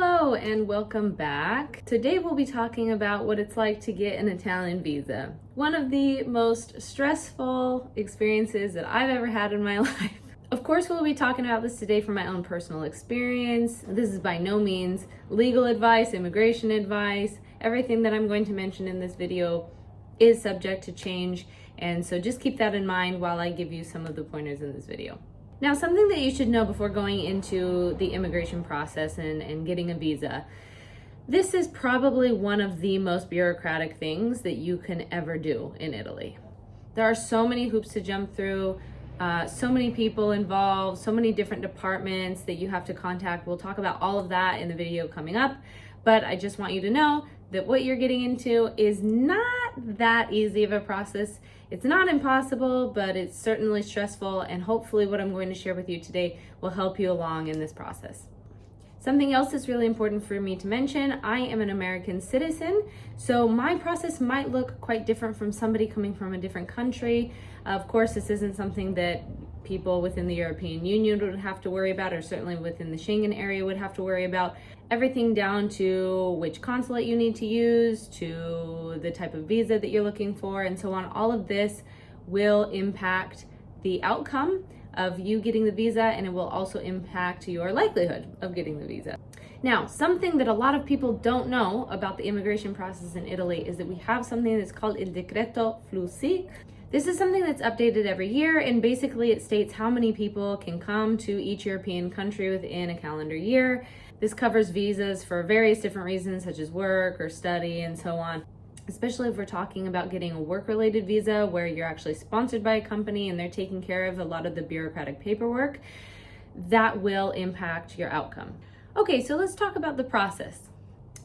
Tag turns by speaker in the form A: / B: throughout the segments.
A: Hello and welcome back. Today we'll be talking about what it's like to get an Italian visa. One of the most stressful experiences that I've ever had in my life. Of course, we'll be talking about this today from my own personal experience. This is by no means legal advice, immigration advice. Everything that I'm going to mention in this video is subject to change, and so just keep that in mind while I give you some of the pointers in this video. Now, something that you should know before going into the immigration process and getting a visa, this is probably one of the most bureaucratic things that you can ever do in Italy. There are so many hoops to jump through, so many people involved, so many different departments that you have to contact. We'll talk about all of that in the video coming up, but I just want you to know that what you're getting into is not that easy of a process. It's not impossible, but it's certainly stressful, and hopefully what I'm going to share with you today will help you along in this process. Something else that's really important for me to mention, I am an American citizen, so my process might look quite different from somebody coming from a different country. Of course, this isn't something that people within the European Union would have to worry about, or certainly within the Schengen area would have to worry about. Everything down to which consulate you need to use, to the type of visa that you're looking for, and so on. All of this will impact the outcome of you getting the visa, and it will also impact your likelihood of getting the visa. Now, something that a lot of people don't know about the immigration process in Italy is that we have something that's called il Decreto Flussi. This is something that's updated every year, and basically it states how many people can come to each European country within a calendar year. This covers visas for various different reasons, such as work or study and so on. Especially if we're talking about getting a work-related visa where you're actually sponsored by a company and they're taking care of a lot of the bureaucratic paperwork, that will impact your outcome. Okay, so let's talk about the process.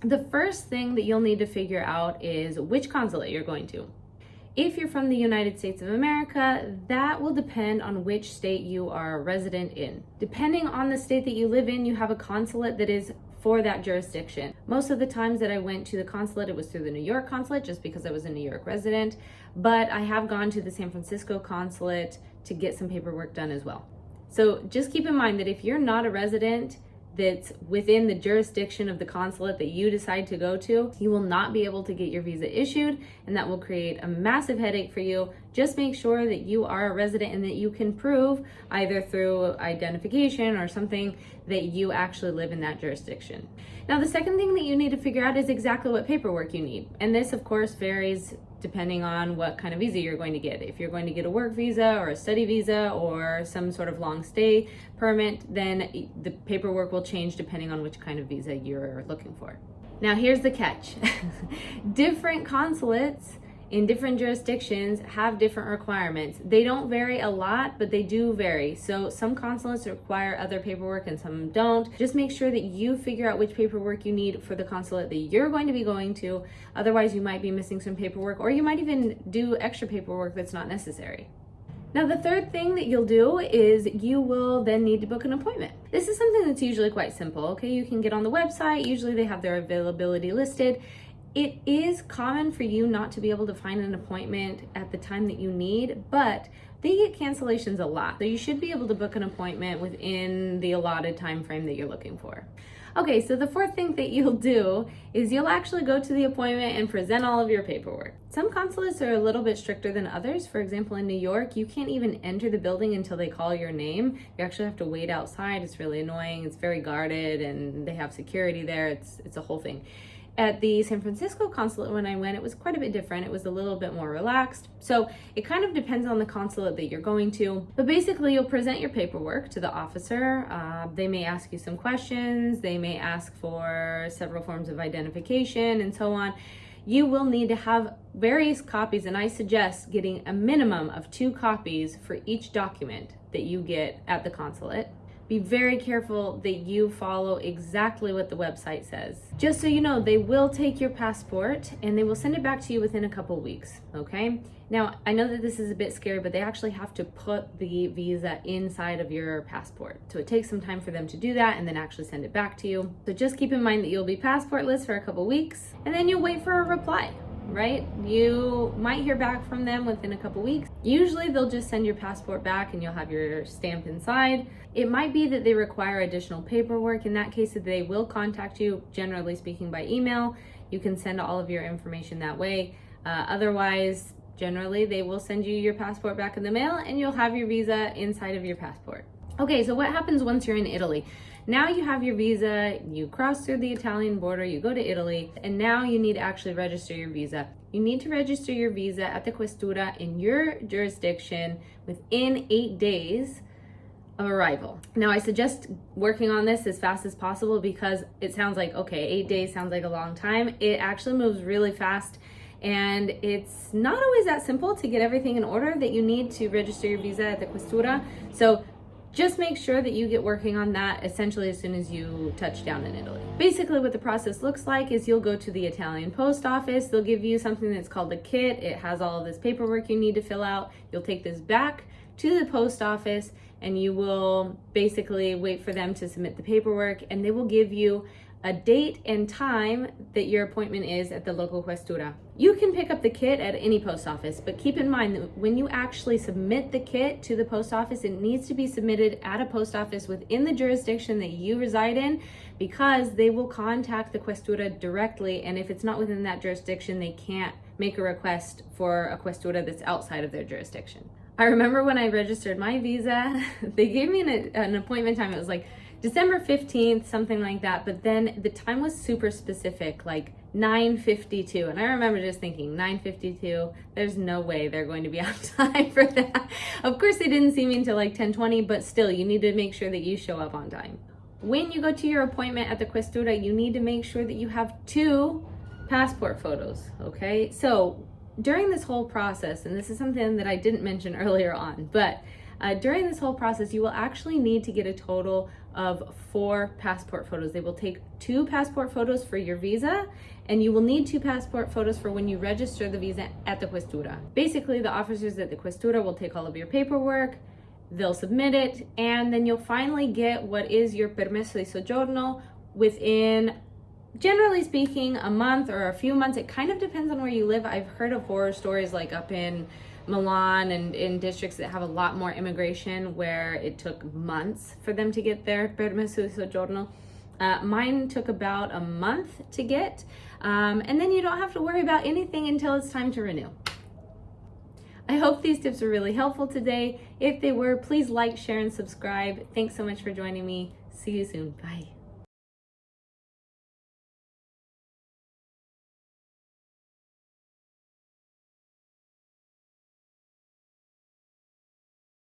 A: The first thing that you'll need to figure out is which consulate you're going to. If you're from the United States of America, that will depend on which state you are a resident in. Depending on the state that you live in, you have a consulate that is for that jurisdiction. Most of the times that I went to the consulate, it was through the New York consulate, just because I was a New York resident, but I have gone to the San Francisco consulate to get some paperwork done as well. So just keep in mind that if you're not a resident that's within the jurisdiction of the consulate that you decide to go to, you will not be able to get your visa issued, and that will create a massive headache for you. Just make sure that you are a resident and that you can prove either through identification or something that you actually live in that jurisdiction. Now, the second thing that you need to figure out is exactly what paperwork you need. And this, of course, varies depending on what kind of visa you're going to get. If you're going to get a work visa or a study visa or some sort of long stay permit, then the paperwork will change depending on which kind of visa you're looking for. Now, here's the catch. Different consulates in different jurisdictions have different requirements. They don't vary a lot, but they do vary. So some consulates require other paperwork and some don't. Just make sure that you figure out which paperwork you need for the consulate that you're going to be going to. Otherwise, you might be missing some paperwork, or you might even do extra paperwork that's not necessary. Now, the third thing that you'll do is you will then need to book an appointment. This is something that's usually quite simple, okay? You can get on the website. Usually they have their availability listed. It is common for you not to be able to find an appointment at the time that you need, but they get cancellations a lot. So you should be able to book an appointment within the allotted time frame that you're looking for. Okay, so the fourth thing that you'll do is you'll actually go to the appointment and present all of your paperwork. Some consulates are a little bit stricter than others. For example, in New York, you can't even enter the building until they call your name. You actually have to wait outside. It's really annoying. It's very guarded, and they have security there. It's a whole thing. At the San Francisco consulate, when I went, it was quite a bit different. It was a little bit more relaxed. So it kind of depends on the consulate that you're going to. But basically, you'll present your paperwork to the officer. They may ask you some questions. They may ask for several forms of identification and so on. You will need to have various copies, and I suggest getting a minimum of 2 copies for each document that you get at the consulate. Be very careful that you follow exactly what the website says. Just so you know, they will take your passport and they will send it back to you within a couple weeks, okay? Now, I know that this is a bit scary, but they actually have to put the visa inside of your passport. So it takes some time for them to do that and then actually send it back to you. So just keep in mind that you'll be passportless for a couple weeks, and then you'll wait for a reply. right? You might hear back from them within a couple weeks. Usually they'll just send your passport back and you'll have your stamp inside. It might be that they require additional paperwork. In that case, they will contact you, generally speaking, by email. You can send all of your information that way. Otherwise, generally, they will send you your passport back in the mail and you'll have your visa inside of your passport. Okay, so what happens once you're in Italy? Now you have your visa, you cross through the Italian border, you go to Italy, and now you need to actually register your visa. You need to register your visa at the Questura in your jurisdiction within 8 days of arrival. Now, I suggest working on this as fast as possible because it sounds like, okay, 8 days sounds like a long time. It actually moves really fast, and it's not always that simple to get everything in order that you need to register your visa at the Questura. So just make sure that you get working on that essentially as soon as you touch down in Italy. Basically what the process looks like is you'll go to the Italian post office. They'll give you something that's called a kit. It has all of this paperwork you need to fill out. You'll take this back to the post office and you will basically wait for them to submit the paperwork, and they will give you a date and time that your appointment is at the local Questura. You can pick up the kit at any post office, but keep in mind that when you actually submit the kit to the post office, it needs to be submitted at a post office within the jurisdiction that you reside in, because they will contact the Questura directly, and if it's not within that jurisdiction, they can't make a request for a Questura that's outside of their jurisdiction. I remember when I registered my visa, they gave me an appointment time. It was like December 15th, something like that. But then the time was super specific, like 9:52. And I remember just thinking, 9:52, there's no way they're going to be on time for that. Of course, they didn't see me until like 10:20, but still, you need to make sure that you show up on time. When you go to your appointment at the Questura, you need to make sure that you have 2 passport photos, okay? So during this whole process, and this is something that I didn't mention earlier on, but during this whole process, you will actually need to get a total of 4 passport photos. They will take 2 passport photos for your visa, and you will need 2 passport photos for when you register the visa at the Questura. Basically, the officers at the Questura will take all of your paperwork, they'll submit it, and then you'll finally get what is your permesso di soggiorno within, generally speaking, a month or a few months. It kind of depends on where you live. I've heard of horror stories like up in Milan and in districts that have a lot more immigration where it took months for them to get their permesso di soggiorno. Mine took about a month to get, and then you don't have to worry about anything until it's time to renew. I hope these tips were really helpful today. If they were, please like, share, and subscribe. Thanks so much for joining me. See you soon. Bye.